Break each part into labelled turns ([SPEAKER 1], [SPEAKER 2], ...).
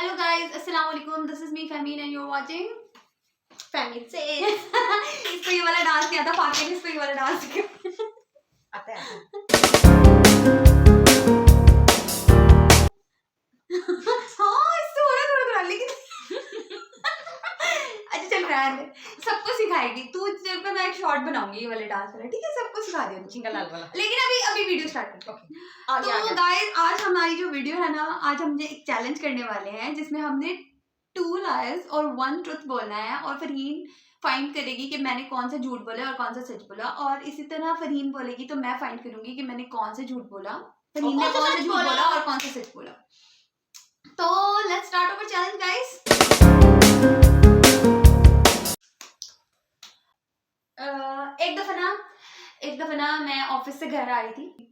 [SPEAKER 1] Hello guys, Assalamu alaikum. This is me Fahmeen and you're watching
[SPEAKER 2] Fahmeen से
[SPEAKER 1] इसको ये वाला डांस नहीं आता, फाके ने इसको ये वाला डांस
[SPEAKER 2] आता है
[SPEAKER 1] हाँ इससे हो रहा है थोड़ा लेकिन अच्छा चल रहा है, सबको सिखाएगी तू। तेरे पे मैं एक शॉर्ट बनाऊंगी ये वाले डांस वाला, ठीक है? सबको सिखा देंगे
[SPEAKER 2] चिंगलाल वाला।
[SPEAKER 1] लेकिन अभी वीडियो स्टार्ट करते हैं।
[SPEAKER 2] ओके
[SPEAKER 1] तो गाइस आज हमारी जो वीडियो है ना, आज हमने एक चैलेंज करने वाले हैं जिसमें हमने 2 लायर्स और 1 ट्रुथ बोलना है और फरहीन फाइंड करेगी कि मैंने कौन सा झूठ बोला और कौन सा सच बोला, और इसी तरह फरहीन बोलेगी तो मैं फाइंड करूंगी कि मैंने कौन सा झूठ बोला, फरहीन ने कौन सा झूठ बोला और कौन सा सच बोला। तो let's start our challenge guys. एक दफा ना मैं ऑफिस से घर आ रही थी,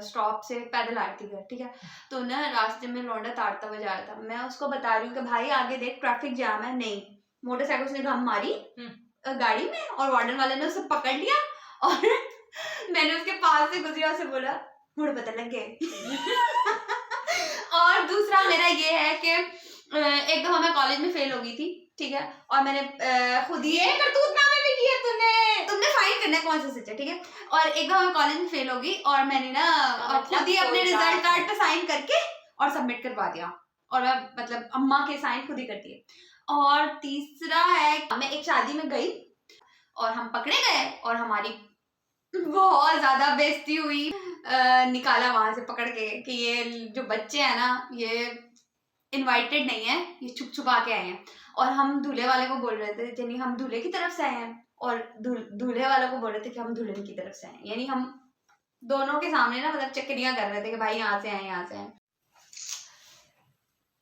[SPEAKER 1] स्टॉप से पैदल आ रही थी घर, ठीक है? तो ना रास्ते में लौंडा ताड़ता हुआ जा रहा था। मैं उसको बता रही हूँ कि भाई आगे देख ट्रैफिक जाम है। नहीं, मोटरसाइकिल उसने घम मारी गाड़ी में और वार्डन वाले ने उसे पकड़ लिया और मैंने उसके पास से गुजरी और उसे बोला मुझे पता लग गया। और दूसरा मेरा ये है कि एक दफा मैं कॉलेज में फेल हो गई थी, ठीक है? और मैंने खुद ही करतूतनामे भी किए। तुमने फाइंड करना है कौन सा सच है, ठीक है? और एक दफा मैं कॉलेज में फेल हो गई और मैंने ना खुद ही अपने रिजल्ट कार्ड पे साइन करके और सबमिट करवा दिया, और मैं मतलब अम्मा के साइन खुद ही करती है। और तीसरा है मैं एक शादी में गई और हम पकड़े गए और हमारी बहुत ज्यादा बेइज्जती हुई। निकाला वहां से पकड़ के कि ये जो बच्चे हैं ना ये इनवाइटेड नहीं है, ये छुप छुपा के आए हैं। और हम दूल्हे वाले को बोल रहे थे यानी हम दूल्हे की तरफ से आए हैं, और दूल्हे वालों को बोल रहे थे कि हम दुल्हन की तरफ से आए हैं। यानी हम दोनों के सामने ना मतलब चक्करियां कर रहे थे कि भाई यहाँ से आए यहाँ से आए।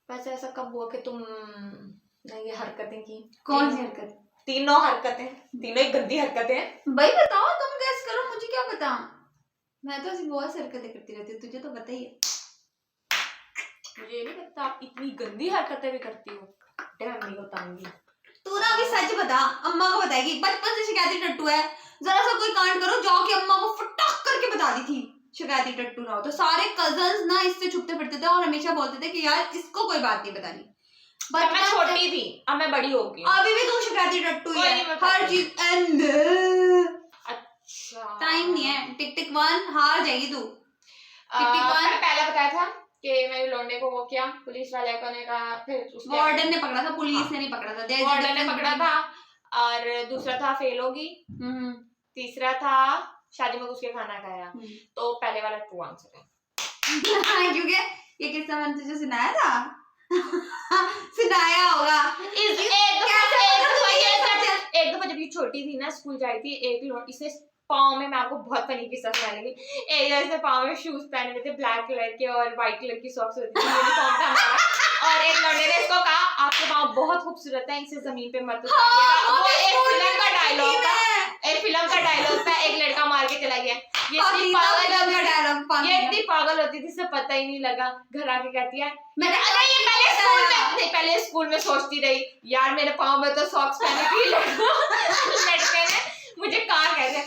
[SPEAKER 2] वैसे ऐसा कब हुआ कि तुमने ये हरकतें की?
[SPEAKER 1] कौन सी हरकत?
[SPEAKER 2] तीनों हरकतें, तीनों ही गंदी हरकतें।
[SPEAKER 1] भाई बताओ, तुम गैस करो, मुझे क्या पता। मैं तो ऐसी बहुत हरकतें करती रहती हूँ, तुझे तो पता ही है।
[SPEAKER 2] मुझे नहीं पता आप इतनी गंदी हरकतें भी करती हो। मैं नहीं बताऊंगी।
[SPEAKER 1] तू ना अभी सच बता, अम्मा को बताएगी। बचपन से शिकायती टट्टू है, जरा सा कोई कांड करो जाके अम्मा को फटाक करके बता दी थी शिकायती टट्टू ना हो। तो सारे कजन्स ना इससे छुपते फिरते थे और हमेशा बोलते थे कि यार इसको कोई बात नहीं बतानी।
[SPEAKER 2] बट मैं छोटी थी, अब मैं बड़ी हो गई।
[SPEAKER 1] अभी भी तू शिकायती टट्टू ही है, हर चीज।
[SPEAKER 2] अच्छा
[SPEAKER 1] टाइम नहीं है। टिक टिक 1 हार जाएगी तू। टिक टिक 1
[SPEAKER 2] पहले बताया था कि मैंने लौंडे को वो किया, पुलिस वाले को ने कहा, फिर
[SPEAKER 1] वार्डन ने पकड़ा था, पुलिस ने नहीं पकड़ा था,
[SPEAKER 2] वार्डन ने पकड़ा था। और दूसरा था फेल होगी, तीसरा था शादी में घुस के खाना खाया। तो पहले वाला ट्रू आंसर है।
[SPEAKER 1] क्योंकि ये किस्सा मैंने तुझे सुनाया था। सुनाया होगा।
[SPEAKER 2] एक दफा जब ये छोटी थी ना, स्कूल जाती थी, एक इसने पाँव में, मैं आपको बहुत फनी किस्सा सुनाने लगी, एक पाँव में शूज पहने हुए थे ब्लैक कलर के और व्हाइट कलर की सॉक्स होती थी, यूनिफॉर्म था हमारा। और एक लड़के ने इसको कहा आपके पाँव बहुत खूबसूरत है, इसे जमीन पे मत उतारिएगा। वो एक फिल्म का डायलॉग था, एक लड़का मार के चला गया। ये इतनी पागल होती थी, इसे पता ही नहीं लगा। घर आके कहती है पहले स्कूल में सोचती रही यार मेरे पाँव में तो सॉक्स पहने थी। लड़के ने मुझे कहा कैसे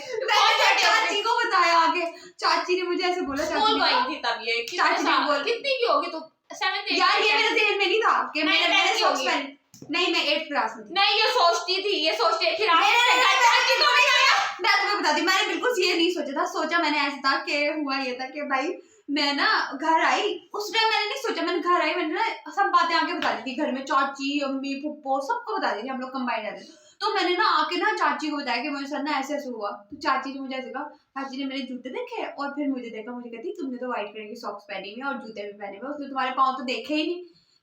[SPEAKER 1] चाची को बताया आगे। चाची ने मुझे ऐसे बोला,
[SPEAKER 2] स्कूल गई थी तब ये।
[SPEAKER 1] चाची ने बोला
[SPEAKER 2] कितनी की होगी तू? 7th
[SPEAKER 1] यार ये मेरे ज़हन में नहीं था कि मैंने सॉक्स पहने। नहीं मैं 8th क्लास में थी।
[SPEAKER 2] नहीं ये सोचती थी फिर
[SPEAKER 1] मैं तुम्हें बताती, मैंने बिल्कुल ये नहीं सोचा था। सोचा मैंने ऐसा था कि हुआ ये था कि भाई मैं ना घर आई, उस टाइम मैंने नहीं सोचा, मैंने घर आई, मैंने ना सब बातें आके बता दी थी घर में, चाची अम्मी फुप्पो सबको बता दी थी, हम लोग कंबाइंड रहते थे। तो मैंने ना आके ना चाची को बताया कि मेरे साथ ना ऐसे ऐसे हुआ। तो चाची ने मुझे ऐसे कहा, चाची ने मेरे जूते देखे और फिर मुझे देखा, मुझे कहती तुमने तो व्हाइट कलर की सॉक्स पहनी हुई और जूते भी पहने हुए, उसने तुम्हारे पाँव तो देखे ही नहीं।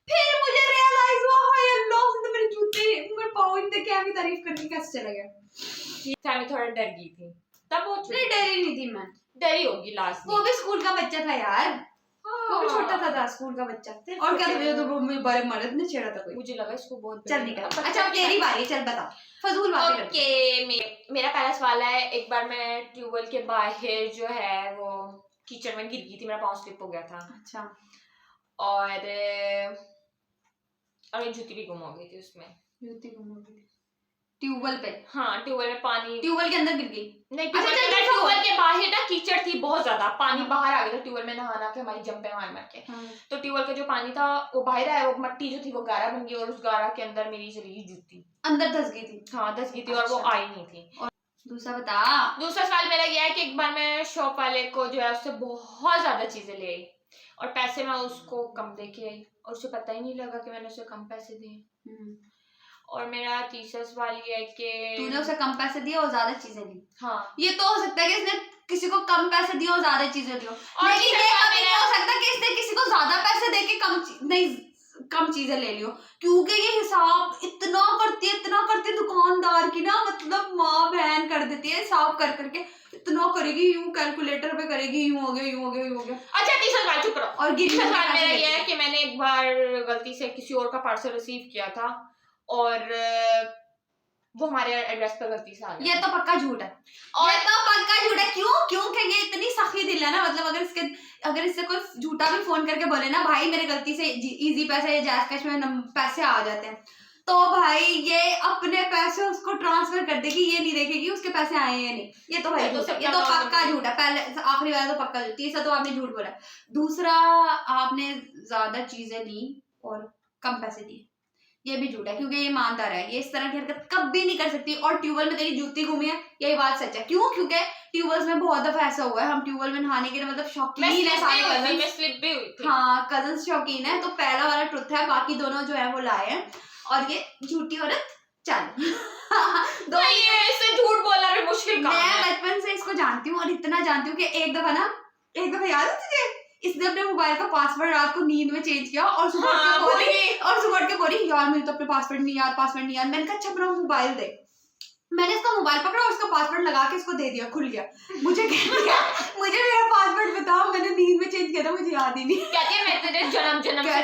[SPEAKER 1] फिर मुझे रियलाइज हुआ हाय अल्लाह, उसने तो मेरे जूते मेरे पाँव ही देखे, आगे तारीफ करके कैसे चला गया।
[SPEAKER 2] मैं थोड़ा डर गई थी तब। वो
[SPEAKER 1] नहीं डरी नहीं थी मैं,
[SPEAKER 2] डरी होगी लास्ट में।
[SPEAKER 1] वो भी स्कूल का बच्चा था यार, वो भी छोटा था स्कूल का बच्चा। और क्या तुझे तो मेरे बड़े मर्द ने छेड़ा था कोई?
[SPEAKER 2] मुझे लगा इसको बहुत।
[SPEAKER 1] चल निकल। अच्छा तेरी बारी, चल बता, फजूल बातें कर।
[SPEAKER 2] ओके मेरा पहला सवाल है, एक बार मैं ट्यूबवेल के बाहर जो है वो कीचड़ में गिर गई थी, मेरा पाँव स्लिप हो गया था।
[SPEAKER 1] अच्छा।
[SPEAKER 2] और जूती भी गुम हो गई थी उसमें।
[SPEAKER 1] जूती गुम हो गई थी? ट्यूबवेल पे?
[SPEAKER 2] हाँ ट्यूबवेल में पानी,
[SPEAKER 1] ट्यूबवेल के अंदर गिर गई?
[SPEAKER 2] नहीं
[SPEAKER 1] अच्छा,
[SPEAKER 2] ट्यूबवेल के बाहर ना कीचड़ थी बहुत ज्यादा, पानी
[SPEAKER 1] हाँ।
[SPEAKER 2] बाहर आ गया था ट्यूबवेल में नहा के, हमारी जंपे मार मार के।
[SPEAKER 1] हाँ।
[SPEAKER 2] तो ट्यूबवेल का जो पानी था वो बाहर आया, वो मट्टी जो थी वो गारा बन गई, और उस गारा के अंदर मेरी चली गई जूती,
[SPEAKER 1] अंदर धस गई थी?
[SPEAKER 2] हाँ धस गई थी, और वो
[SPEAKER 1] अच्छा।
[SPEAKER 2] आई नहीं थी।
[SPEAKER 1] और दूसरा बता।
[SPEAKER 2] दूसरा सवाल मेरा यह है कि एक बार मैं शॉप वाले को जो है उससे बहुत ज्यादा चीजें ले आई, और पैसे मैं उसको कम दे के आई, और उसे पता ही नहीं लगा कि मैंने उसे कम पैसे दिए। और मेरा तीसरा सवाल ये है कि
[SPEAKER 1] तूने उसे कम पैसे दिए और ज्यादा चीजें दी।
[SPEAKER 2] हाँ,
[SPEAKER 1] ये तो हो सकता है कि इसने किसी को कम पैसे दिए और ज्यादा चीजें दी हो,
[SPEAKER 2] और
[SPEAKER 1] लेकिन
[SPEAKER 2] तीसरा
[SPEAKER 1] ये
[SPEAKER 2] सवाल
[SPEAKER 1] कभी नहीं हो सकता कि इसने किसी को ज्यादा पैसे दे के कम चीजें ले लियो, क्योंकि ये हिसाब इतना करती है दुकानदार की ना, मतलब माँ बहन कर देती है हिसाब कर करके, इतना करेगी, यूं कैलकुलेटर पे करेगी, यूं हो गया।
[SPEAKER 2] अच्छा तीसरा सवाल चुप रहो।
[SPEAKER 1] और
[SPEAKER 2] तीसरा सवाल मेरा ये है कि मैंने एक बार गलती से किसी और का पार्सल रिसीव किया था, और वो हमारे एड्रेस पर गलती से आ गया।
[SPEAKER 1] ये तो पक्का झूठ है,
[SPEAKER 2] और
[SPEAKER 1] ये तो पक्का झूठ है। क्यों ये इतनी सख्ती दिल है ना, मतलब अगर इससे कोई झूठा भी फोन करके बोले ना, भाई मेरे गलती से इजी पैसे या जैज कैश में पैसे आ जाते हैं, तो भाई ये अपने पैसे उसको ट्रांसफर कर देगी, ये नहीं देखेगी उसके पैसे आए हैं नहीं। ये तो भाई ये तो पक्का झूठ है। पहले आखिरी वाला तो पक्का झूठ। तीसरा तो आपने झूठ बोला। दूसरा आपने ज्यादा चीजें ली और कम पैसे दिए, ये भी झूठ है, क्योंकि ये ईमानदार है, ये इस तरह की हरकत कभी नहीं कर सकती। और ट्यूबवेल में तेरी जूती घूमी है, यही बात सच है। क्यों? क्योंकि ट्यूबवेल्स में बहुत दफा ऐसा हुआ है, हम ट्यूबवेल में नहाने के मतलब शौकीन है सारे कजन।
[SPEAKER 2] मैं स्लिप भी हुई थी।
[SPEAKER 1] हाँ कजन शौकीन है, तो पहला वाला ट्रुथ है, बाकी दोनों जो है वो लाए हैं, और ये झूठी औरत चल
[SPEAKER 2] तो ये इससे झूठ बोलना भी मुश्किल काम है।
[SPEAKER 1] मैं बचपन से इसको जानती हूँ, और इतना जानती हूँ कि एक दफा याद है तुझे, इसने अपने मोबाइल का पासवर्ड रात को नींद में चेंज किया, और सुबह उठ के बोली यार मुझे तो अपने पासवर्ड नहीं याद। मैंने कहा अच्छा अपना मोबाइल दे। मैंने इसका मोबाइल पकड़ा और उसका पासवर्ड लगा के इसको दे दिया, खुल गया। मुझे कह दिया मुझे मेरा पासवर्ड बताओ, मैंने नींद में चेंज किया था, मुझे याद ही नहीं।
[SPEAKER 2] कहती है मैं तेरे जन्म से
[SPEAKER 1] भाई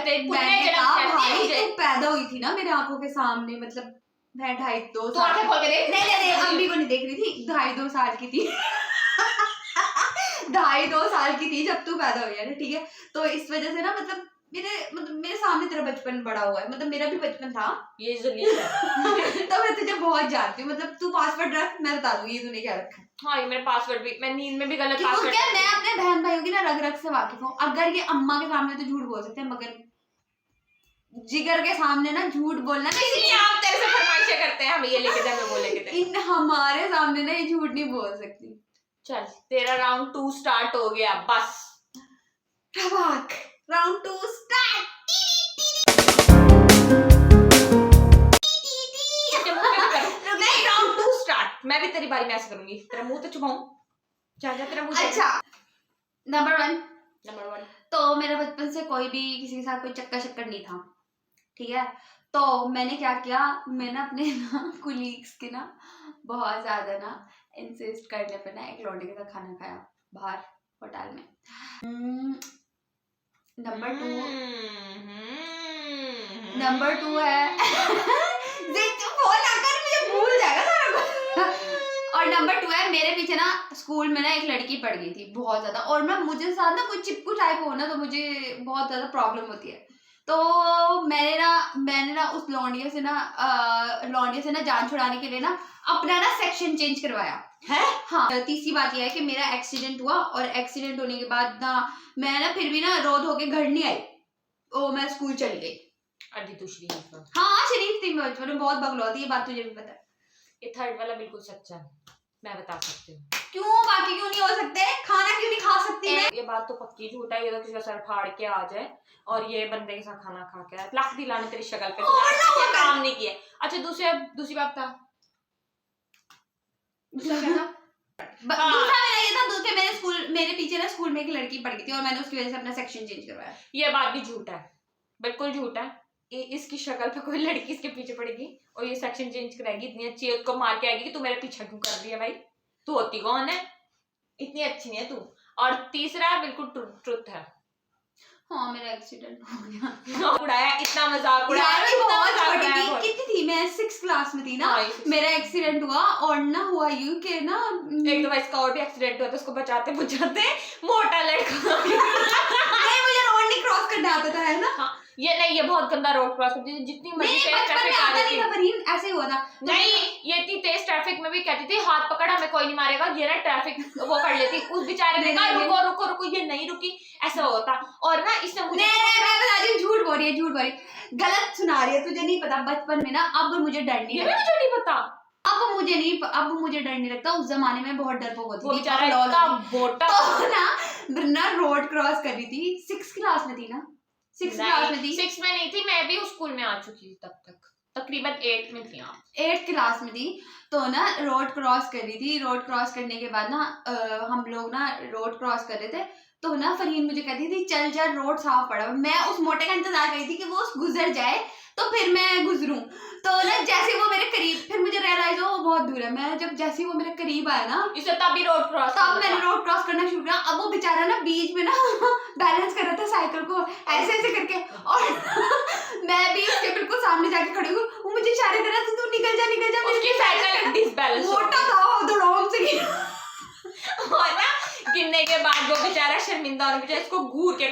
[SPEAKER 1] तू पैदा हुई थी ना मेरे आंखों के सामने, मतलब मैं 2.5 साल नहीं अम्मी को नहीं देख रही थी, 2.5 साल की थी 2.5 साल की थी जब तू पैदा हुई है ना, ठीक है। तो इस वजह से ना मतलब मेरे सामने तेरा बचपन बड़ा हुआ है, मतलब मेरा भी बचपन था,
[SPEAKER 2] ये जलील है
[SPEAKER 1] तो मैं तुझे बहुत जानती हूँ। मतलब तू पासवर्ड रख, मैं बता दूंगी तूने क्या रखा है।
[SPEAKER 2] हाँ ये मेरा पासवर्ड भी, मैं नींद में भी गलत
[SPEAKER 1] पासवर्ड क्या, मैं अपने बहन भाइयों की ना रग रग से वाकिफ हूँ। अगर ये अम्मा के सामने तो झूठ बोल सकते हैं, मगर जिगर के सामने ना झूठ बोलना
[SPEAKER 2] इसलिए आप तेरे से फरमाइशें करते हैं, हमें ये लेके दे, हमें वो लेके दे।
[SPEAKER 1] इन हमारे सामने ना ये झूठ नहीं बोल सकती। चल
[SPEAKER 2] तेरा राउंड 2 स्टार्ट हो गया, बस
[SPEAKER 1] राउंड 2 स्टार्ट।
[SPEAKER 2] Round 2 start. मैं भी तेरी बारी में ऐसे करूंगी, तेरा मुंह तो चुभाऊं, जा तेरा मुंह।
[SPEAKER 1] अच्छा नंबर 1 तो मेरा बचपन से कोई भी किसी के साथ कोई चक्कर नहीं था, ठीक है। तो मैंने क्या किया, मैंने अपने ना कुलीग्स के ना बहुत ज्यादा ना इंसिस्ट करने पे ना एक लौंडे के साथ खाना खाया बाहर होटल में। नंबर 2 है फोन आकर मुझे भूल जाएगा सारा। और नंबर 2 है, मेरे पीछे ना स्कूल में ना एक लड़की पड़ गई थी बहुत ज्यादा, और ना मुझे साथ ना कोई चिपकू टाइप हो ना तो मुझे बहुत ज्यादा प्रॉब्लम होती है। तो मैंने ना उस लौंडिया से ना जान छुड़ाने के लिए ना अपना ना सेक्शन चेंज करवाया है। हाँ तीसरी बात यह है कि मेरा एक्सीडेंट हुआ, और एक्सीडेंट होने के बाद ना मैं ना फिर भी ना रो धो के घर नहीं आई, ओ मैं स्कूल चली गई।
[SPEAKER 2] अरे तू शरीफ है।
[SPEAKER 1] हाँ शरीफ थी मैं बचपन में, बहुत बगलौती, ये बात तुझे भी पता है।
[SPEAKER 2] ये थर्ड वाला बिल्कुल सच्चा है, मैं बता सकती हूँ।
[SPEAKER 1] क्यों? बाकी क्यों नहीं हो सकते? खाना क्यों नहीं खा सकती मैं?
[SPEAKER 2] ये बात तो पक्की झूठ है, ये तो किसी का सर फाड़ के आ जाए और ये बंदे के साथ खाना खा के लाख दिलाने तेरी शक्ल पे तो काम नहीं किया। अच्छा दूसरी बात था, दूसरा क्या था? दूसरा मेरा ये था, मेरे पीछे ना स्कूल में एक लड़की पड़ गई थी और मैंने उसकी वजह से अपना सेक्शन चेंज करवाया। ये बात भी झूठ है, बिल्कुल झूठ है। इसकी शक्ल पे कोई लड़की इसके पीछे पड़ेगी और ये सेक्शन चेंज कराएगी, इतनी अच्छी उसको मार के आएगी कि तू मेरे पीछे क्यों कर रही है भाई, तू होती कौन है, इतनी अच्छी नहीं है तू। और तीसरा बिल्कुल ट्रुथ है, हाँ मेरा एक्सीडेंट हो गया। उड़ाया, इतना मजाक उड़ाया, बहुत छोटी थी, कितनी थी मैं, 6th क्लास में थी ना, मेरा एक्सीडेंट हुआ। और ना हुआ यूं के ना एक दफा इसका और भी एक्सीडेंट हुआ था, उसको बचाते मोटा लड़का नहीं मुझे रोड नहीं क्रॉस करना आता था, है ना। ये नहीं, ये बहुत गंदा रोड क्रॉस करती थी, जितनी मर्जी
[SPEAKER 1] नहीं
[SPEAKER 2] तेज
[SPEAKER 1] बचपन में
[SPEAKER 2] ट्रैफिक आ
[SPEAKER 1] आता
[SPEAKER 2] रही
[SPEAKER 1] नहीं
[SPEAKER 2] थी।
[SPEAKER 1] था फरीन, ऐसे ही हुआ था। तो
[SPEAKER 2] नहीं, ये इतनी तेज ट्रैफिक में भी कहती थी हाथ पकड़, हमें कोई नहीं मारेगा, ये ना ट्रैफिक वो कर लेती, उस बेचारे ने कहा रुको रुको रुको, ये नहीं रुकी, ऐसा होता। और ना इसने मुझे
[SPEAKER 1] मैं बता रही हूँ, झूठ बोल रही है, झूठ बोल रही है, गलत सुना रही है, तुझे नहीं पता बचपन में ना, अब मुझे डर नहीं
[SPEAKER 2] ये भी
[SPEAKER 1] लगता,
[SPEAKER 2] मुझे नहीं पता,
[SPEAKER 1] अब मुझे डर नहीं लगता, उस जमाने में बहुत डरपोक होती
[SPEAKER 2] वो
[SPEAKER 1] थी,
[SPEAKER 2] बेचारा
[SPEAKER 1] पकड़ौल
[SPEAKER 2] इतना
[SPEAKER 1] होती।
[SPEAKER 2] मोटा।
[SPEAKER 1] तो ना रोड क्रॉस कर रही थी, 6th क्लास में थी ना, 6th क्लास में थी,
[SPEAKER 2] 6 में नहीं थी, मैं भी उस स्कूल में आ चुकी थी तब तक, तकरीबन 8 में थी आप।
[SPEAKER 1] 8th क्लास में थी। तो ना रोड क्रॉस कर रही थी, रोड क्रॉस करने के बाद ना हम लोग ना रोड क्रॉस कर रहे थे, तो ना फरहीन मुझे कहती थी चल चल रोड साफ पड़ा, मैं उस मोटे का इंतजार कर रही थी कि वो गुजर जाए तो फिर मैं गुजरूं। तो ना जैसे वो मेरे करीब, फिर मुझे रियलाइज हो वो बहुत दूर है, मैं जब जैसे ही वो मेरे करीब आया ना,
[SPEAKER 2] इसे तभी रोड क्रॉस
[SPEAKER 1] तब मैंने रोड क्रॉस करना शुरू किया। अब वो बेचारा ना बीच में ना बैलेंस कर रहा था साइकिल को ऐसे ऐसे करके, और मैं भी उसके बिल्कुल सामने जाके खड़ी हूँ, वो मुझे इशारे कर रहा था तू निकल जा,
[SPEAKER 2] उसकी साइकिल डिसबैलेंस हो
[SPEAKER 1] मोटा था वो, दौड़ाम से गिरा।
[SPEAKER 2] और ना गिरने के बाद वो बेचारा शर्मिंदा होने बेचारा इसको घूर के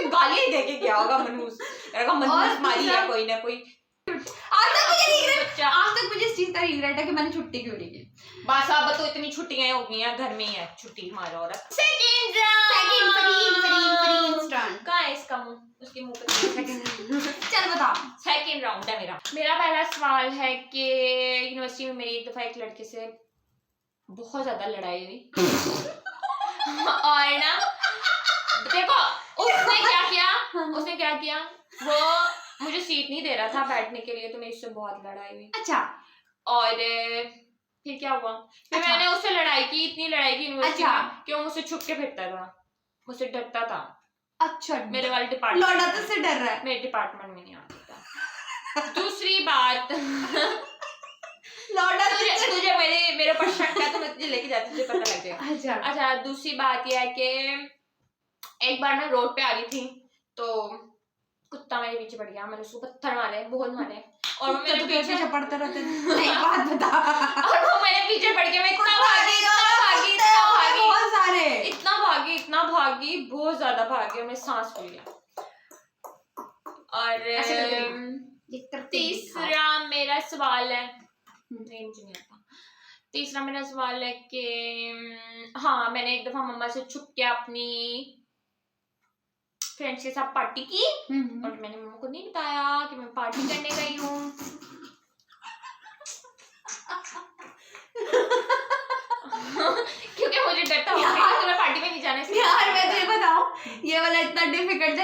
[SPEAKER 2] गाली दे के गया होगा मनहूस, मनहूस मारी है कोई ना कोई।
[SPEAKER 1] आज तक मुझे इस चीज का रिग्रेट है कि मैंने छुट्टी क्यों नहीं की।
[SPEAKER 2] बस अब तो इतनी छुट्टियां हो गई हैं, घर में ही है छुट्टी मारो। और
[SPEAKER 1] सेकंड राउंड
[SPEAKER 2] कहाँ है इसका मुंह, उसके मुंह पे सेकंड।
[SPEAKER 1] चल बता।
[SPEAKER 2] सेकंड राउंड है मेरा पहला सवाल है कि यूनिवर्सिटी में मेरी एक दफा एक लड़के से बहुत ज्यादा लड़ाई हुई और ना देखो उसने क्या किया, वो मुझे सीट नहीं दे रहा था बैठने के लिए, तो मेरी उससे बहुत लड़ाई हुई।
[SPEAKER 1] अच्छा।
[SPEAKER 2] और फिर क्या हुआ, फिर
[SPEAKER 1] अच्छा।
[SPEAKER 2] मैंने उससे लड़ाई की, इतनी लड़ाई की यूनिवर्सिटी
[SPEAKER 1] अच्छा।
[SPEAKER 2] में कि वो मुझसे छुप के फिरता था, मुझसे डरता था।
[SPEAKER 1] अच्छा
[SPEAKER 2] मेरे वाले डिपार्टमेंट,
[SPEAKER 1] लौटा तो से डर रहा है,
[SPEAKER 2] मेरे डिपार्टमेंट में नहीं आता था। दूसरी बात
[SPEAKER 1] लौटा
[SPEAKER 2] तुझे मेरे पर शक है तो मैं तुझे लेके जाती, तुझे पता लग जाएगा। अच्छा दूसरी बात यह है कि एक बार मैं रोड पे आ रही थी, तो कुत्ता मेरे पीछे पड़ गया, मैंने उसको पत्थर मारे, बहुत मारे, और वो मेरे पीछे
[SPEAKER 1] पड़ते रहते नहीं बात बता।
[SPEAKER 2] और वो मेरे पीछे पड़ गया, मैं इतना भागी, बहुत ज्यादा भागी, मैं सांस फूल गया। और तीसरा मेरा सवाल है, नहीं मुझे नहीं आता, तीसरा मेरा सवाल है कि हाँ मैंने एक दफा मम्मा से छुप के अपनी फ्रेंड्स के साथ पार्टी की, और मैंने मम्मा को नहीं बताया कि मैं पार्टी करने गई हूँ। क्योंकि मुझे डर था तुम्हें पार्टी में नहीं जाने से।
[SPEAKER 1] यार मैं तुझे बताऊं, ये वाला इतना डिफिकल्ट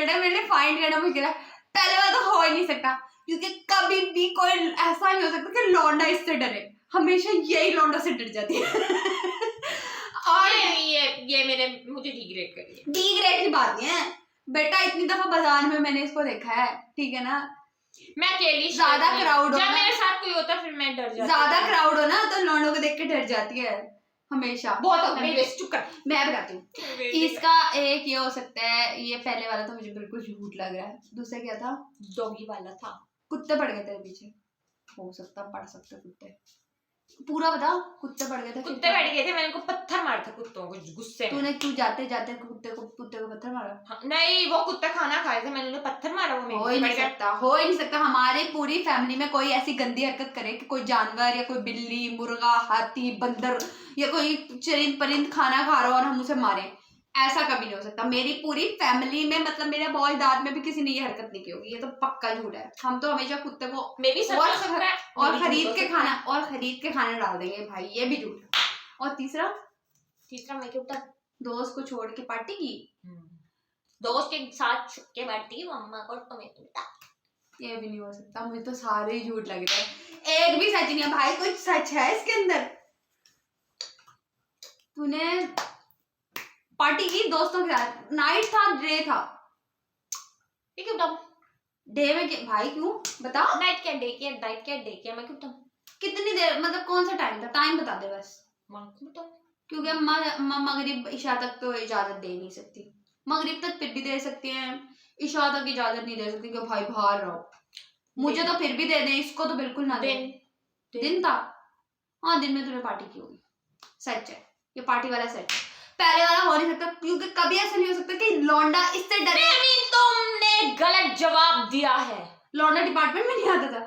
[SPEAKER 1] है मेरे लिए फाइंड करना मुश्किल है। पहले बात तो हो ही नहीं सकता, क्योंकि कभी भी कोई ऐसा नहीं हो सकता कि लौंडा इससे डरे, हमेशा यही लौंडा से डर जाती है। और
[SPEAKER 2] ये मुझे डिग्रेड करिए।
[SPEAKER 1] डिग्रेड की बात नहीं है बेटा, इतनी दफा बाजार में मैंने इसको देखा है, ठीक है ना,
[SPEAKER 2] मैं अकेली,
[SPEAKER 1] ज्यादा क्राउड हो
[SPEAKER 2] जब
[SPEAKER 1] ना,
[SPEAKER 2] मेरे साथ कोई होता फिर मैं डर जाती,
[SPEAKER 1] ज्यादा क्राउड हो ना तो लौंडों को देख के डर जाती है हमेशा।
[SPEAKER 2] बहुत चुप कर,
[SPEAKER 1] मैं बताती हूँ। इसका एक ये हो सकता है, ये पहले वाला तो मुझे बिल्कुल झूठ लग रहा है, दूसरा क्या था,
[SPEAKER 2] डॉगी वाला था,
[SPEAKER 1] कुत्ते पड़ गए तेरे पीछे, हो सकता पड़ सकते कुत्ते, पूरा बता। कुत्ते पड़ गए थे,
[SPEAKER 2] कुत्ते बैठ गए थे, मैंने उनको पत्थर मारा था कुत्तों को गुस्से में।
[SPEAKER 1] तूने क्यों जाते जाते कुत्ते को पत्थर मारा?
[SPEAKER 2] हाँ, नहीं वो कुत्ता खाना खाए थे, मैंने उन्हें पत्थर मारा, वो
[SPEAKER 1] हो ही नहीं सकता हमारे पूरी फैमिली में कोई ऐसी गंदी हरकत करे कि कोई जानवर या कोई बिल्ली, मुर्गा, हाथी, बंदर या कोई चरिंद परिंद खाना खा रहा हो और हम उसे मारे, ऐसा कभी नहीं हो सकता। मेरी पूरी फैमिली में, मतलब मेरे बॉय दाद में भी किसी ने ये हरकत नहीं की होगी, ये तो पक्का झूठ है। हम तो हमेशा कुत्ते को और खरीद के खाना डाल देंगे भाई, ये भी झूठ है। और तीसरा मैं क्यों दोस्त को छोड़ के पार्टी की,
[SPEAKER 2] दोस्त के साथ छुप के बैठी मम्मा को, तुम्हें
[SPEAKER 1] ये भी नहीं हो सकता, मुझे तो सारे ही झूठ लग रहे हैं, एक भी सच नहीं है भाई। कुछ सच है इसके अंदर? तूने पार्टी की दोस्तों के साथ, नाइट था डे था?
[SPEAKER 2] क्यों बताऊं
[SPEAKER 1] डे में भाई, क्यों बता?
[SPEAKER 2] नाइट क्या डे क्या, नाइट क्या डे क्या, मैं क्यों बताऊं?
[SPEAKER 1] कितनी देर, मतलब कौन सा टाइम था, टाइम बता दे बस। क्योंकि मगरिब इशा तक तो इजाजत दे नहीं सकती, मगरिब तक फिर भी दे सकती हैं, इशा तक इजाजत नहीं दे सकती कि भाई बाहर रहो। मुझे तो फिर भी दे दे, इसको तो बिल्कुल ना दे। दिन था, हाँ दिन में तूने पार्टी की होगी, सच है, ये पार्टी वाला सच है। पहले वाला हो नहीं सकता, क्योंकि कभी ऐसा नहीं हो सकता कि लौंडा इससे डरे।
[SPEAKER 2] तुमने गलत जवाब दिया है।
[SPEAKER 1] लौंडा डिपार्टमेंट में नहीं आता था।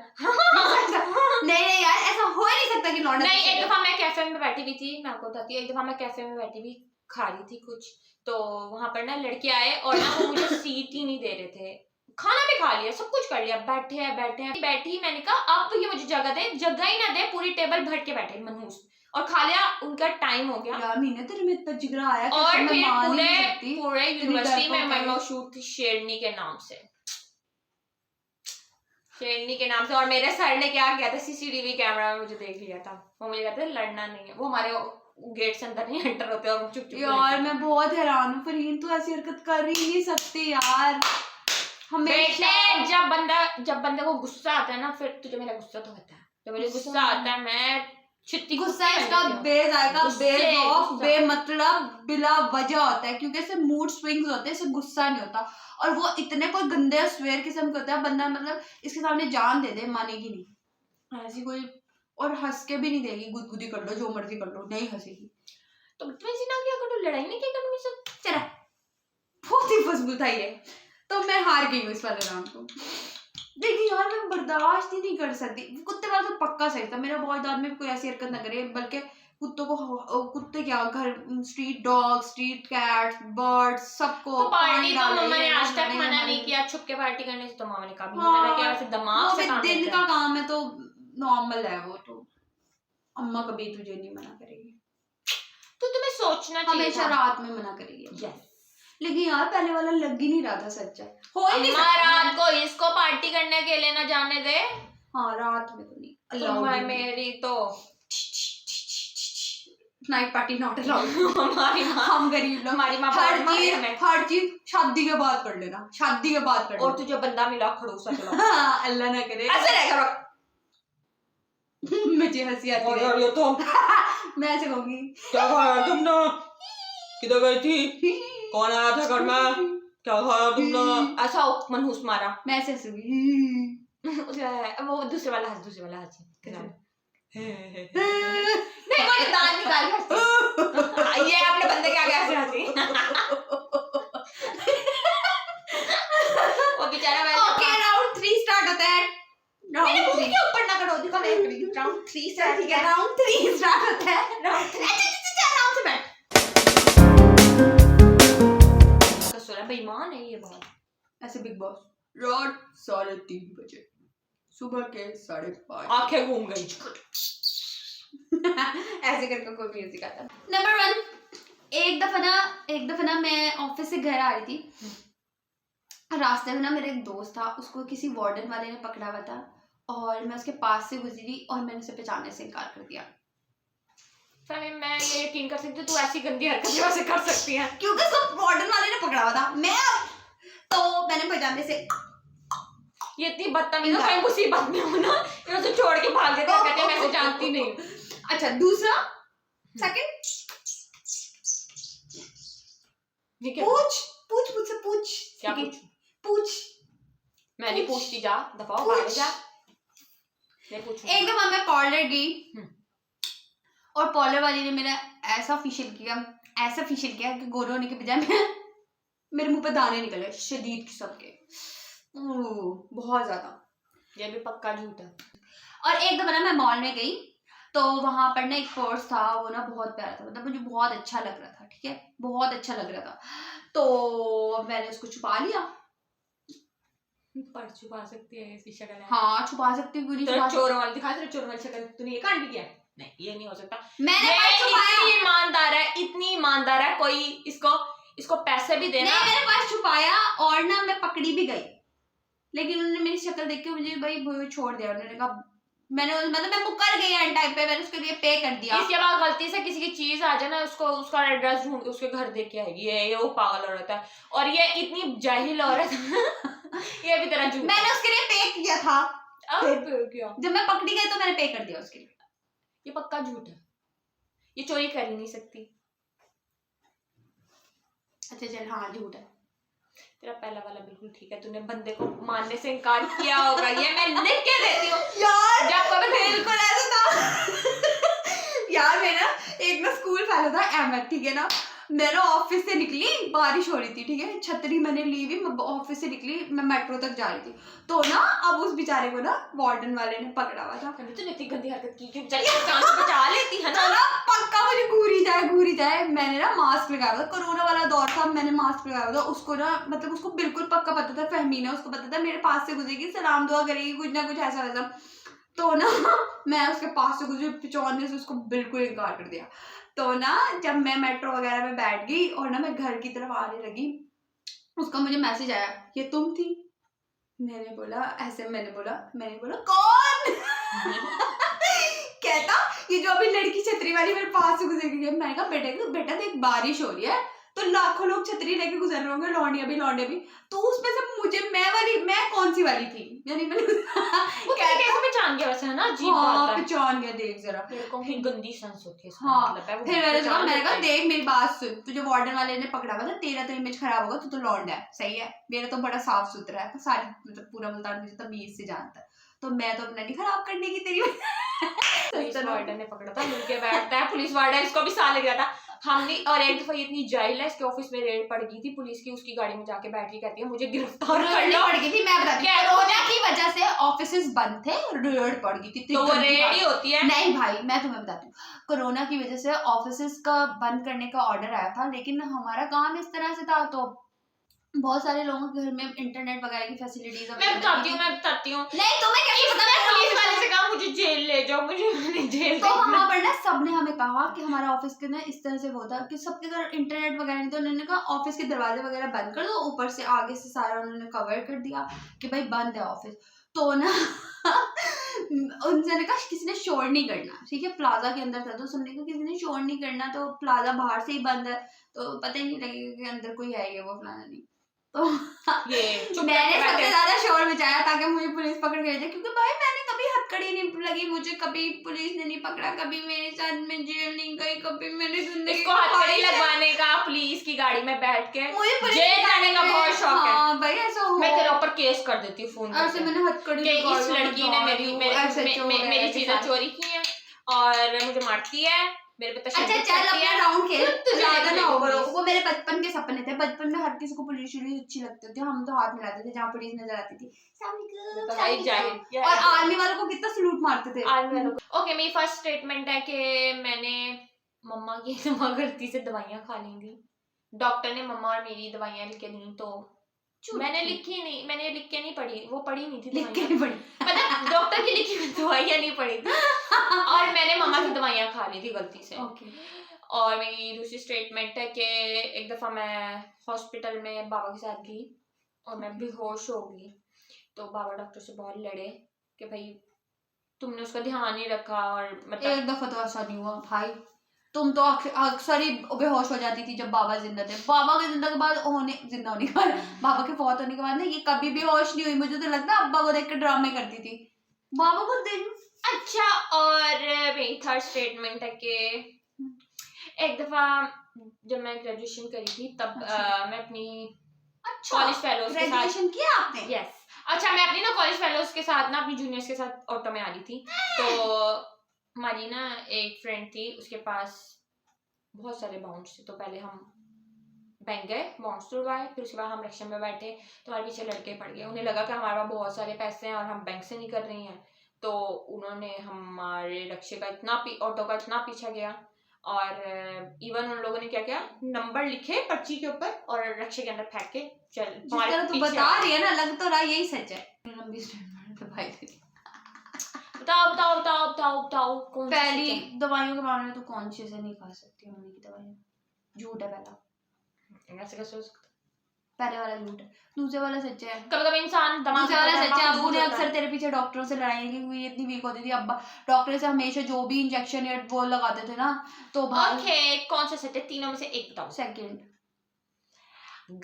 [SPEAKER 1] नहीं यार, ऐसा हो ही नहीं सकता कि लौंडा।
[SPEAKER 2] नहीं, एक दफा मैं कैफे में बैठी हुई थी, मैं आपको बताती हूँ। एक दफा मैं कैफे में बैठी हुई खा रही थी कुछ, तो वहां पर ना लड़के आए और ना वो मुझे सीट ही नहीं दे रहे थे। खाना भी खा लिया, सब कुछ कर लिया, बैठी, मैंने कहा अब तो ये मुझे जगह दे, जगह ही ना दे, पूरी टेबल भर के बैठे मनहूस, और खा लिया। उनका टाइम हो गया
[SPEAKER 1] यार मीना, तेरे में इतना जिगरा आया कि
[SPEAKER 2] और
[SPEAKER 1] मैं
[SPEAKER 2] फिर
[SPEAKER 1] मान ही
[SPEAKER 2] पूरे
[SPEAKER 1] नहीं सकती।
[SPEAKER 2] पूरे यूनिवर्सिटी में
[SPEAKER 1] डरपोक
[SPEAKER 2] मैं
[SPEAKER 1] है।
[SPEAKER 2] मशहूर थी शेरनी के नाम से, शेरनी के नाम से। और मेरे सर ने क्या किया था, सीसीटीवी कैमरा में मुझे देख लिया था। वो मुझे कहते लड़ना नहीं है, वो हमारे गेट से अंदर नहीं एंटर होते और चुप चुप।
[SPEAKER 1] यार मैं बहुत हैरान हूँ फरहीन, तू ऐसी हरकत कर ही नहीं सकती यार। हमेशा
[SPEAKER 2] बेटे, जब बंदे को गुस्सा आता है ना, फिर तुझे मेरा गुस्सा तो आता है, जब मुझे गुस्सा आता है मैं छित्ती
[SPEAKER 1] गुस्सा इसका बेजायका, बेखौफ,
[SPEAKER 2] गुस्सा।
[SPEAKER 1] बेमतलब, बिला वजह होता है, क्योंकि इससे मूड स्विंग्स होते हैं, इससे गुस्सा नहीं होता। और वो इतने कोई गंदे स्वेर किस्म के होता है, बंदा मतलब इसके सामने जान दे दे मानेगी नहीं ऐसी कोई, और हंस के भी नहीं देगी, गुदगुदी कर लो जो मर्जी कर लो, नहीं हंसेगी।
[SPEAKER 2] तो बदतमीजी ना क्या करो, लड़ाई नहीं क्या करूँ सब।
[SPEAKER 1] चला, बहुत ही फजूल था ये, तो मैं हार गई हूँ इस वाले राउंड को। देखिए यार, मैं बर्दाश्त ही नहीं कर सकती। कुत्ते वाला तो पक्का सही था, मेरा बहुत आदमी कोई ऐसी हरकत ना करे, बल्कि कुत्तों को, कुत्ते क्या, घर, street dog, street cat, birds, सबको
[SPEAKER 2] तो पार्टी तो
[SPEAKER 1] डाल
[SPEAKER 2] मम्मा
[SPEAKER 1] रही
[SPEAKER 2] ने
[SPEAKER 1] है,
[SPEAKER 2] आज तक
[SPEAKER 1] लड़ने
[SPEAKER 2] मना
[SPEAKER 1] हमारे।
[SPEAKER 2] नहीं किया, छुप के पार्टी करने से तो मामा ने कभी
[SPEAKER 1] हाँ,
[SPEAKER 2] मना किया। वैसे दिमाग
[SPEAKER 1] वो
[SPEAKER 2] से
[SPEAKER 1] भी
[SPEAKER 2] काम
[SPEAKER 1] दिन
[SPEAKER 2] लेते
[SPEAKER 1] का
[SPEAKER 2] हैं।
[SPEAKER 1] काम है तो नॉर्मल है वो तो, अम्मा कभी तुझे नहीं मना करेगी,
[SPEAKER 2] तो तुम्हें सोचना चाहिए
[SPEAKER 1] हमेशा
[SPEAKER 2] था।
[SPEAKER 1] रात में मना करेगी।
[SPEAKER 2] यस,
[SPEAKER 1] लेकिन यार पहले वाला लग ही नहीं रहा था, सच्चा हो ही नहीं
[SPEAKER 2] अम्मा
[SPEAKER 1] सकता।
[SPEAKER 2] रात को इसको पार्टी करने के लिए ना जाने दे।
[SPEAKER 1] हाँ, रात में तो नहीं
[SPEAKER 2] तुम
[SPEAKER 1] allowed ही नहीं।
[SPEAKER 2] मेरी तो
[SPEAKER 1] नाइट पार्टी नॉट अलाउड।
[SPEAKER 2] हमारी माँ,
[SPEAKER 1] हम गरीब लोग,
[SPEAKER 2] हमारी माँ
[SPEAKER 1] हर
[SPEAKER 2] बहुत
[SPEAKER 1] चीज,
[SPEAKER 2] हमें।
[SPEAKER 1] हर चीज शादी के बाद कर लेना, शादी के बाद कर
[SPEAKER 2] और
[SPEAKER 1] लेना।
[SPEAKER 2] तुझे बंदा मिला खड़ूसा चला,
[SPEAKER 1] हाँ, अल्लाह ना करे।
[SPEAKER 2] ऐसे रहेगा।
[SPEAKER 1] मुझे हंसी आती
[SPEAKER 2] और
[SPEAKER 1] है।
[SPEAKER 2] यार ये तो
[SPEAKER 1] मैं ऐसे कहूंगी,
[SPEAKER 2] क्या खाया तुमने, किधर गई थी, कौन आया था घर में, क्या खाया तुमने, ऐसा मनहूस मारा।
[SPEAKER 1] मैं ऐसे हंसूंगी।
[SPEAKER 2] वो दूसरे वाला हंस
[SPEAKER 1] कैसे?
[SPEAKER 2] नहीं, वो दांत निकाल के हंसती। ये अपने बंदे के आगे ऐसे हंसी। वो बेचारा वैसे
[SPEAKER 1] ओके, राउंड 3 स्टार्ट होता है।
[SPEAKER 2] मेरे
[SPEAKER 1] राउंड
[SPEAKER 2] मुंह
[SPEAKER 1] 3
[SPEAKER 2] के ऊपर ना करो, दिखा मैं करी राउंड 3 से ठीक है।
[SPEAKER 1] राउंड 3 स्टार्ट होता है।
[SPEAKER 2] राउंड 3 आराम से बैठ। कसूरा बेईमान है ये बहुत।
[SPEAKER 1] ऐसे बिग बॉस, रात 3:30 बजे, सुबह के 5:30,
[SPEAKER 2] आंखें घूम गई।
[SPEAKER 1] ऐसे करके कोई म्यूजिक आता है। नंबर 1, एक दफा ना मैं ऑफिस से घर आ रही थी, रास्ते में ना मेरा एक दोस्त था, उसको किसी वार्डन वाले ने पकड़ा हुआ था, और मैं उसके पास से गुजरी और मैंने उसे पहचानने से इनकार कर दिया।
[SPEAKER 2] फहमी, मैं ये यकीन कर सकती हूँ तू ऐसी गंदी हरकतें कैसे कर सकती है,
[SPEAKER 1] क्योंकि उसको वार्डन वाले ने पकड़ा हुआ था, मैं तो मैंने पहचानने से।
[SPEAKER 2] ये इतनी बदतमीज है, कहीं मुसीबत में हो ना, फिर उसे छोड़ के भाग देते हैं, कहते हैं मैं इसे जानती नहीं हूँ।
[SPEAKER 1] अच्छा, दूसरा, सेकंड, पूछ मुझसे पूछ।
[SPEAKER 2] क्या पूछूं?
[SPEAKER 1] पूछ।
[SPEAKER 2] मैं नहीं पूछती, जा दफाओ बाहर जा। नहीं पूछूं।
[SPEAKER 1] एक दफा मैं पार्लर गई और पार्लर वाली ने मेरा ऐसा फेशियल किया कि गोरे होने के बजाय मेरे मुंह पे दाने निकले शदीद किस्म के, बहुत ज्यादा।
[SPEAKER 2] ये भी पक्का झूठ है।
[SPEAKER 1] और एक दफा ना मैं मॉल में गई, तो वहां पर ना एक पर्स था, वो ना बहुत प्यारा था, मतलब मुझे बहुत अच्छा लग रहा था, ठीक है, बहुत अच्छा लग रहा था, तो मैंने उसको छुपा लिया।
[SPEAKER 2] पर छुपा सकती है ऐसी शक्ल है?
[SPEAKER 1] हाँ, छुपा सकती हूँ, क्यों नहीं?
[SPEAKER 2] चोर वाली दिखा, तेरे चोर वाली शक्ल तूने ये कांड किया? नहीं, ये नहीं हो सकता।
[SPEAKER 1] मैंने
[SPEAKER 2] ये
[SPEAKER 1] पर्स छुपाया।
[SPEAKER 2] इतनी ईमानदार है, कोई इसको पैसे भी देना।
[SPEAKER 1] नहीं, मैंने पर्स छुपाया और ना मैं पकड़ी भी गई, लेकिन उन्होंने मेरी शक्ल देख के मुझे भाई छोड़ दिया। उन्होंने कहा, मैं मुकर गई एंड टाइम पे, मैंने उसके लिए पे कर दिया।
[SPEAKER 2] इसके बाद गलती से किसी की चीज आ जाए ना, उसका एड्रेस ढूंढ के उसके घर दे के आएगी, ये वो पागल औरत है, और ये इतनी जाहिल औरत ये भी तरह झूठ।
[SPEAKER 1] मैंने उसके लिए पे किया था,
[SPEAKER 2] क्या?
[SPEAKER 1] जब मैं पकड़ी गई तो मैंने पे कर दिया उसके लिए।
[SPEAKER 2] ये पक्का झूठ है, ये चोरी कर ही नहीं सकती।
[SPEAKER 1] अच्छा चल, हाँ झूठ है।
[SPEAKER 2] तेरा पहला वाला बिल्कुल ठीक है, तूने बंदे को मानने से इनकार किया होगा, ये मैं लिख के देती हूँ
[SPEAKER 1] यार,
[SPEAKER 2] जब कभी
[SPEAKER 1] बिल्कुल ऐसा था। यार मेरा एक ना स्कूल फेलो था अहमद, ठीक है ना, मेरे ऑफिस से निकली, बारिश हो रही थी, ठीक है, छतरी मैंने ली हुई, मैं ऑफिस से निकली, मैं मेट्रो तक जा रही थी, तो ना अब उस बेचारे को ना वार्डन वाले ने पकड़ा हुआ था।
[SPEAKER 2] अभी तो इतनी गंदी हरकत की, क्यों जान बचा लेती है
[SPEAKER 1] तो ना पक्का मुझे घूरी जाए। मैंने ना मास्क लगाया था, कोरोना वाला दौर था, मैंने मास्क लगाया था। उसको ना मतलब उसको बिल्कुल पक्का पता था, फहमीना, उसको पता था मेरे पास से गुजरेगी, सलाम दुआ करेगी, कुछ ना कुछ ऐसा वैसा। तो ना मैं उसके पास से गुजरी, पिछौने से उसको बिल्कुल इनकार कर दिया। तो ना जब मैं मेट्रो वगैरह में बैठ गई और ना मैं घर की तरफ आने लगी, उसका मुझे मैसेज आया, ये तुम थी? मैंने बोला कौन? कहता ये जो अभी लड़की छतरी वाली मेरे पास से गुजर गई। मैंने कहा बेटा देख बारिश हो रही है तो लाखों लोग छतरी लेके गुजर रहे होंगे, लौंडे भी, तो उसमें से मैं कौन सी वाली थी? यानी मैंने
[SPEAKER 2] कैसे पहचान गया वैसे, है ना? अजीब बात है।
[SPEAKER 1] पहचान गया, देख जरा
[SPEAKER 2] फिर गंदी सेंस होती है इसका
[SPEAKER 1] हाँ।
[SPEAKER 2] मतलब है वो
[SPEAKER 1] फिर मैंने
[SPEAKER 2] पहचान
[SPEAKER 1] कहा देख मेरी बात सुन, तुझे वार्डन वाले ने पकड़ा हुआ था, तेरा तो इमेज खराब होगा, तू तो लौंडा है, सही है, मेरा तो बड़ा साफ सुथरा है, तो सारी मतलब पूरा मुल्तान मुझे तमीज से जानता है, तो मैं तो अपना नहीं खराब करने की तेरी
[SPEAKER 2] पुलिस वार्डन ने पकड़ा था, मिलके बैठता है पुलिस वार्डन, इसको भी साल लग गया था। हमने और एक दफा इतनी जाहिल है, इसके ऑफिस में रेड पड़ गई थी पुलिस की, उसकी गाड़ी में जाके बैठ के कहती है मुझे गिरफ्तार कर लो।
[SPEAKER 1] पड़ गई थी, मैं बताती हूँ, कोरोना की वजह से ऑफिसेज बंद थे, रेड पड़ गई थी।
[SPEAKER 2] तो वो रेड ही होती है।
[SPEAKER 1] नहीं भाई, मैं तुम्हें बताती हूँ, कोरोना की वजह से ऑफिसेज का बंद करने का ऑर्डर आया था, लेकिन हमारा काम इस तरह से था, तो बहुत सारे लोगों के घर में इंटरनेट वगैरह की फैसिलिटीज
[SPEAKER 2] मैं बताती हूँ
[SPEAKER 1] नहीं तुम्हें कैसे पता?
[SPEAKER 2] पुलिस वाले से कहा मुझे जेल ले जाओ, मुझे जेल।
[SPEAKER 1] तो वहां पर ना सबने हमें कहा कि हमारा ऑफिस के ना इस तरह से होता कि सबके घर इंटरनेट वगैरह नहीं, तो उन्होंने कहा ऑफिस के दरवाजे वगैरह बंद कर दो, ऊपर से आगे से सारा उन्होंने कवर कर दिया कि भाई बंद है ऑफिस। तो ना उनसे ने कहा किसी ने शोर नहीं करना, ठीक है, प्लाजा के अंदर था, तो सबने कहा किसी ने शोर नहीं करना, तो प्लाजा बाहर से ही बंद है, तो पता ही नहीं लगेगा कि अंदर कोई है, वो फलाना नहीं। तो मैंने सबसे ज्यादा शोर मचाया ताकि मुझे पुलिस पकड़ के ले जाए, क्योंकि भाई मैंने कभी हथकड़ी नहीं लगी, मुझे कभी पुलिस ने नहीं पकड़ा, कभी मेरे साथ में जेल नहीं गई, कभी मैंने जिंदगी
[SPEAKER 2] इसको हथकड़ी लगवाने का, पुलिस की गाड़ी में बैठ के
[SPEAKER 1] मुझे
[SPEAKER 2] जेल जाने का बहुत शौक है।
[SPEAKER 1] हाँ भाई ऐसा हो,
[SPEAKER 2] मैं तेरे ऊपर केस कर देती हूँ फोन
[SPEAKER 1] ऐसे मैंने हथकड़ी
[SPEAKER 2] कि इस लड़की ने मेरी चीजें चोरी की हैं और मुझे मारती है, मेरे पे
[SPEAKER 1] अच्छा चल अपना राउंड खेल, ज्यादा ना हो करो। वो मेरे बचपन के सपने थे, बचपन में हर किसी को पुलिस अच्छी लगती थी, हम तो हाथ मिलाते थे जहाँ पुलिस नजर आती थी, और आर्मी वालों को कितना सलूट मारते थे
[SPEAKER 2] आर्मी वालों को। ओके, मेरी फर्स्ट स्टेटमेंट है कि मैंने मम्मा की गलती से दवाइयाँ खा ली थी, डॉक्टर ने मम्मा और मेरी दवाइयाँ लिख के दी, तो मैंने लिख के नहीं पढ़ी, वो पढ़ी नहीं थी,
[SPEAKER 1] लिख के नहीं पढ़ी,
[SPEAKER 2] मतलब डॉक्टर की लिखी हुई दवाइयाँ नहीं पढ़ी थी और मैंने मम्मा की दवाइयाँ खा ली थी गलती से। और मेरी दूसरी स्टेटमेंट है कि एक दफा मैं हॉस्पिटल में बाबा के साथ गई और मैं बेहोश हो गई, तो बाबा डॉक्टर से बहुत लड़े कि भाई तुमने उसका ध्यान नहीं रखा, और मतलब
[SPEAKER 1] एक दफा तो ऐसा नहीं हुआ भाई, तुम तो अक्सर ही बेहोश हो जाती थी जब बाबा जिंदा थे। बाबा के जिंदा होने के बाद बाबा के फौत होने के बाद ना ये कभी बेहोश नहीं हुई, मुझे तो लगता है अब्बा को देख के ड्रामे करती थी, बाबा को देख।
[SPEAKER 2] अच्छा, और मेरी थर्ड स्टेटमेंट है कि एक दफा जब मैं ग्रेजुएशन करी थी तब मैं अपनी कॉलेज फेलोज के साथ
[SPEAKER 1] ग्रेजुएशन किया आपने?
[SPEAKER 2] यस। अच्छा, मैं अपनी ना कॉलेज फेलोज के साथ ना अपनी जूनियर्स के साथ ऑटो में आ रही थी, तो हमारी ना एक फ्रेंड थी, उसके पास बहुत सारे बाउंड्स थे, तो पहले हम बैंक गए, बाउंड्स तुड़वाए, फिर उसके बाद हम रिक्शा में बैठे, तो हमारे पीछे लड़के पड़ गए, उन्हें लगा कि हमारे पास बहुत सारे पैसे हैं और हम बैंक से नहीं कर रही हैं, तो उन्होंने हमारे रिक्शे का ऑटो का इतना पीछा किया, और इवन उन लोगों ने क्या किया, नंबर लिखे पर्ची के ऊपर और रिक्शे के अंदर फेंक के चल।
[SPEAKER 1] जिस तरह तू बता रही है ना, लग तो रहा यही सच है। लंबी स्टेटमेंट तो भाई
[SPEAKER 2] बताओ कौन
[SPEAKER 1] पहली दवाइयों के मामले में तो कॉन्शियस है, नहीं खा सकती मम्मी की दवाइयाँ, झूठ है पहला,
[SPEAKER 2] ऐसे कैसे हो सकता?
[SPEAKER 1] पहले वाला झूठ है, दूसरे वाला सच है।
[SPEAKER 2] कभी-कभी इंसान
[SPEAKER 1] दूसरे वाला सच है, अब्बू ने अक्सर तेरे पीछे डॉक्टरों से लड़ाई की, ये इतनी वीक होती थी, अब्बा डॉक्टर से हमेशा जो भी इंजेक्शन या वो लगाते थे ना, तो
[SPEAKER 2] ओके कौन सा सच है तीनों में से एक बताओ।
[SPEAKER 1] सेकंड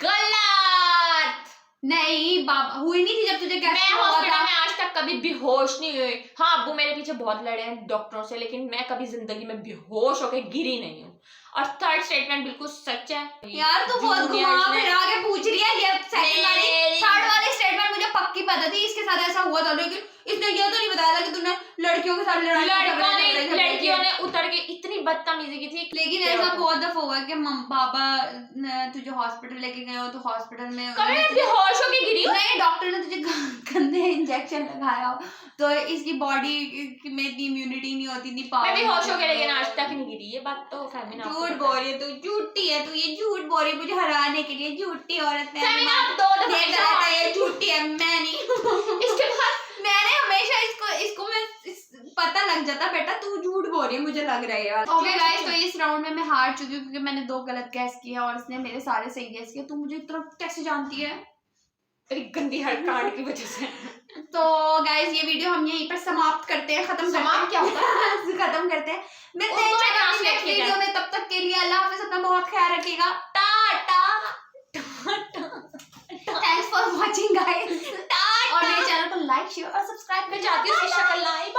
[SPEAKER 2] गलत
[SPEAKER 1] नहीं, बाबा हुई नहीं थी जब तुझे
[SPEAKER 2] मैं हॉस्पिटल में आज तक कभी बेहोश नहीं हुई। हाँ, अब्बू मेरे पीछे बहुत लड़े हैं डॉक्टरों से, लेकिन मैं कभी जिंदगी में बेहोश होकर गिरी नहीं हूँ। और थर्ड स्टेटमेंट बिल्कुल सच है
[SPEAKER 1] यार, तू बहुत घुमा फिरा के पूछ रही है। ये सेकंड वाली थर्ड वाली स्टेटमेंट मुझे पक्की पता थी इसके साथ ऐसा हुआ था, लेकिन इसने ये तो नहीं बताया था कि तूने लड़कियों के साथ लड़ाई
[SPEAKER 2] लड़कियों ने उतर के इतनी बदतमीजी की थी।
[SPEAKER 1] लेकिन ऐसा बहुत दफा हुआ है कि पापा तुझे हॉस्पिटल लेके गए हो तो हॉस्पिटल में
[SPEAKER 2] कभी बेहोश होके गिरी हो?
[SPEAKER 1] नहीं, डॉक्टर ने तुझे गंदे इंजेक्शन लगाया हो तो इसकी बॉडी में इतनी इम्यूनिटी नहीं होती, इतनी पावर।
[SPEAKER 2] मैं बेहोश होके लेकिन आज तक नहीं गिरी, ये बात तो फेमिना
[SPEAKER 1] झूठ बोल रही है तू, झूठी है तू, ये झूठ बोल रही है मुझे हराने के लिए, झूठी औरत है।
[SPEAKER 2] फेमिना आप 2 दफा
[SPEAKER 1] ये झूठी है, मैं नहीं।
[SPEAKER 2] इसके बाद
[SPEAKER 1] मैंने हमेशा इसको मैं पता लग जाता बेटा तू झूठ बोल रही है, मुझे लग रहा है यार। ओके गाइस, तो इस राउंड में मैं हार चुकी हूँ क्योंकि मैंने 2 गलत गैस किए और इसने मेरे सारे सही गैस किए। तू मुझे इतना कैसे जानती है?
[SPEAKER 2] तेरी गंदी हरकत की वजह से।
[SPEAKER 1] तो गाइस ये वीडियो हम यहीं पर समाप्त करते हैं,
[SPEAKER 2] समाप्त क्या होता
[SPEAKER 1] है? खत्म करते हैं, मिलते हैं नेक्स्ट वीडियो में। तब तक के लिए अल्लाह हाफिज़, अपना बहुत ख्याल रखिएगा। Tata. Thanks for watching guys. और मेरे चैनल को लाइक शेयर और सब्सक्राइब कर
[SPEAKER 2] मैं जाती हूँ, शक्ल लाई।